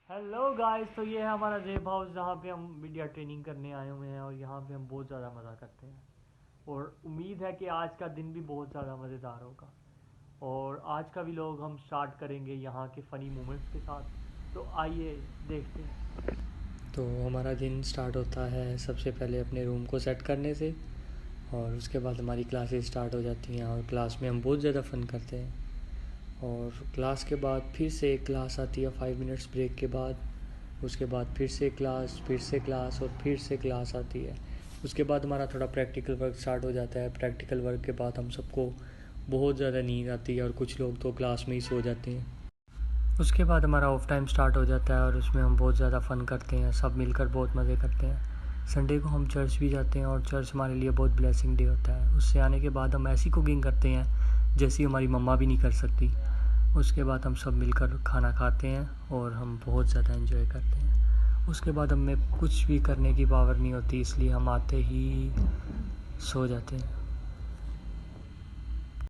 Hello guys, तो ये है हमारा जेब हाउस जहाँ पे हम मीडिया ट्रेनिंग करने आए हुए हैं और यहाँ पे हम बहुत ज़्यादा मज़ा करते हैं। और उम्मीद है कि आज का दिन भी बहुत ज़्यादा मज़ेदार होगा। और आज का व्लॉग हम स्टार्ट करेंगे यहाँ के फ़नी मोमेंट्स के साथ। तो आइए देखते हैं। तो हमारा दिन स्टार्ट होता है सबसे पहले अपने रूम को सेट करने से, और उसके बाद हमारी क्लासेस स्टार्ट हो जाती हैं और क्लास में हम बहुत ज़्यादा फ़न करते हैं। और क्लास के बाद फिर से एक क्लास आती है 5 मिनट्स ब्रेक के बाद। उसके बाद फिर से क्लास, फिर से क्लास और फिर से क्लास आती है। उसके बाद हमारा थोड़ा प्रैक्टिकल वर्क स्टार्ट हो जाता है। प्रैक्टिकल वर्क के बाद हम सबको बहुत ज़्यादा नींद आती है और कुछ लोग तो क्लास में ही सो जाते हैं। उसके बाद हमारा ऑफ टाइम स्टार्ट हो जाता है और उसमें हम बहुत ज़्यादा फ़न करते हैं, सब मिलकर बहुत मज़े करते हैं। संडे को हम चर्च भी जाते हैं और चर्च हमारे लिए बहुत ब्लेसिंग डे होता है। उससे आने के बाद हम ऐसी कुकिंग करते हैं जैसी हमारी मम्मा भी नहीं कर सकती। उसके बाद हम सब मिलकर खाना खाते हैं और हम बहुत ज़्यादा एंजॉय करते हैं। उसके बाद हमें कुछ भी करने की पावर नहीं होती, इसलिए हम आते ही सो जाते हैं।